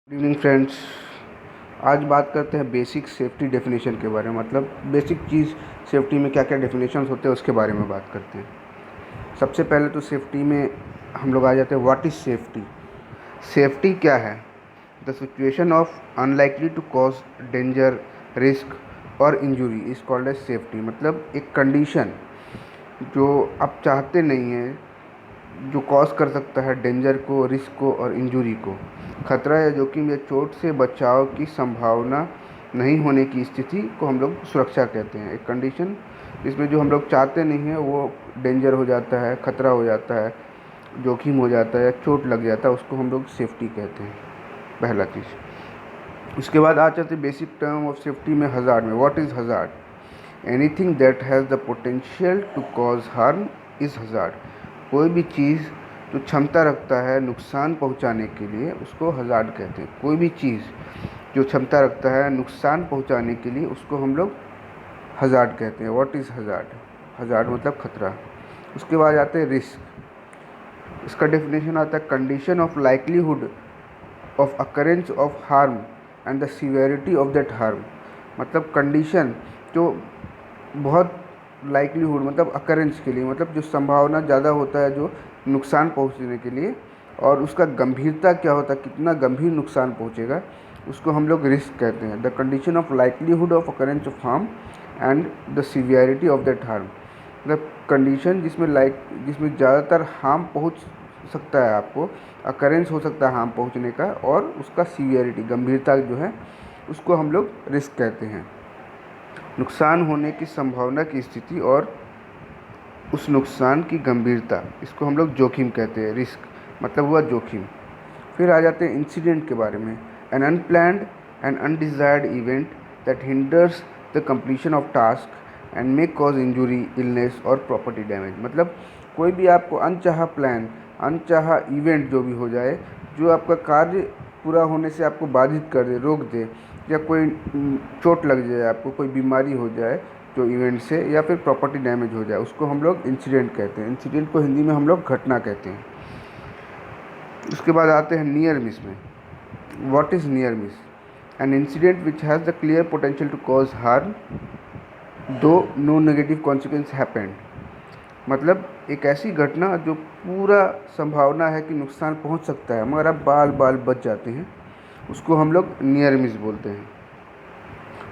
Good evening friends. आज बात करते हैं बेसिक सेफ्टी डेफिनेशन के बारे में। मतलब बेसिक चीज़ सेफ्टी में क्या क्या डेफिनेशंस होते हैं उसके बारे में बात करते हैं। सबसे पहले तो सेफ्टी में हम लोग आ जाते हैं व्हाट इज़ सेफ्टी। सेफ्टी क्या है? The situation of unlikely to cause danger, risk और injury is called as safety. मतलब एक कंडीशन जो आप चाहते नहीं हैं, जो कॉज कर सकता है डेंजर को, रिस्क को और इंजरी को। खतरा या जोखिम या चोट से बचाव की संभावना नहीं होने की स्थिति को हम लोग सुरक्षा कहते हैं। एक कंडीशन जिसमें जो हम लोग चाहते नहीं हैं वो डेंजर हो जाता है, खतरा हो जाता है, जोखिम हो जाता है या चोट लग जाता है, उसको हम लोग सेफ्टी कहते हैं। पहला चीज़। उसके बाद आ जाते बेसिक टर्म ऑफ सेफ्टी में हज़ार्ड में। What is hazard? Anything that has the potential to cause harm is hazard. कोई भी चीज़ जो क्षमता रखता है नुकसान पहुंचाने के लिए उसको हज़ार्ड कहते हैं। कोई भी चीज़ जो क्षमता रखता है नुकसान पहुंचाने के लिए उसको हम लोग हज़ार्ड कहते हैं। What is hazard? हज़ार्ड मतलब खतरा। उसके बाद आते हैं रिस्क। इसका डेफिनेशन आता है condition of likelihood of occurrence of harm and the severity of that harm. मतलब कंडीशन जो बहुत लाइकलीहुड मतलब अकरेंस के लिए, मतलब जो संभावना ज़्यादा होता है जो नुकसान पहुंचने के लिए, और उसका गंभीरता क्या होता है, कितना गंभीर नुकसान पहुंचेगा, उसको हम लोग रिस्क कहते हैं। The condition of likelihood of occurrence of harm and the severity of that harm. मतलब कंडीशन जिसमें ज़्यादातर हार्म पहुंच सकता है, आपको अकरेंस हो सकता है हार्म पहुंचने का, और उसका सीवियरिटी गंभीरता जो है उसको हम लोग रिस्क कहते हैं। नुकसान होने की संभावना की स्थिति और उस नुकसान की गंभीरता, इसको हम लोग जोखिम कहते हैं। रिस्क मतलब हुआ जोखिम। फिर आ जाते हैं इंसिडेंट के बारे में। An unplanned and undesired event that hinders the completion of task and may cause injury, illness और प्रॉपर्टी डैमेज। मतलब कोई भी आपको अनचाहा प्लान, अनचाहा इवेंट जो भी हो जाए, जो आपका कार्य पूरा होने से आपको बाधित कर दे, रोक दे, या कोई चोट लग जाए, आपको कोई बीमारी हो जाए जो इवेंट से, या फिर प्रॉपर्टी डैमेज हो जाए, उसको हम लोग इंसिडेंट कहते हैं। इंसिडेंट को हिंदी में हम लोग घटना कहते हैं। उसके बाद आते हैं नियर मिस में। What is near miss? An incident which has the clear potential to cause harm though no negative consequence happened. मतलब एक ऐसी घटना जो पूरा संभावना है कि नुकसान पहुंच सकता है मगर आप बाल बाल बच जाते हैं, उसको हम लोग नियर मिस बोलते हैं।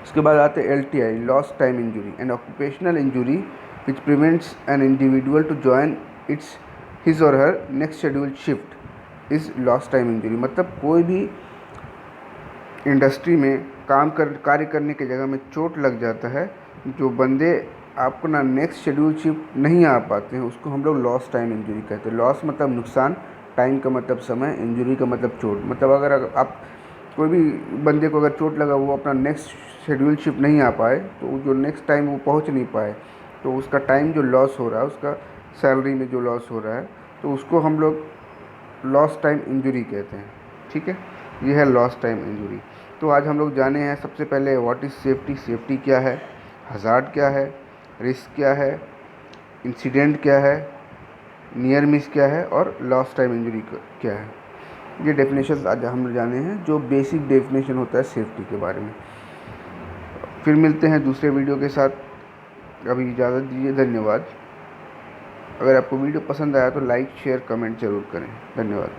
उसके बाद आते हैं LTI, lost time injury, an occupational injury which prevents an individual to join its his or her next scheduled shift is lost time injury. मतलब कोई भी इंडस्ट्री में कार्य करने की जगह में चोट लग जाता है, जो बंदे आपको ना नेक्स्ट शेड्यूल शिफ्ट नहीं आ पाते हैं, उसको हम लोग लॉस्ट टाइम इंजरी कहते हैं। लॉस मतलब नुकसान, टाइम का मतलब समय, इंजरी का मतलब चोट। मतलब अगर आप कोई भी बंदे को अगर चोट लगा, वो अपना नेक्स्ट शेड्यूल शिफ्ट नहीं आ पाए, तो जो नेक्स्ट टाइम वो पहुंच नहीं पाए, तो उसका टाइम जो लॉस हो रहा है, उसका सैलरी में जो लॉस हो रहा है, तो उसको हम लोग लॉस्ट टाइम इंजरी कहते हैं। ठीक है, ये है लॉस्ट टाइम इंजरी। तो आज हम लोग जाने हैं सबसे पहले व्हाट इज़ सेफ्टी। सेफ्टी क्या है, हज़ार्ड क्या है, रिस्क क्या है, इंसिडेंट क्या है, नियर मिस क्या है और लॉस्ट टाइम इंजरी क्या है। ये डेफिनेशन आज हम जाने हैं, जो बेसिक डेफिनेशन होता है सेफ्टी के बारे में। फिर मिलते हैं दूसरे वीडियो के साथ। अभी इजाज़त दीजिए, धन्यवाद। अगर आपको वीडियो पसंद आया तो लाइक शेयर कमेंट ज़रूर करें। धन्यवाद।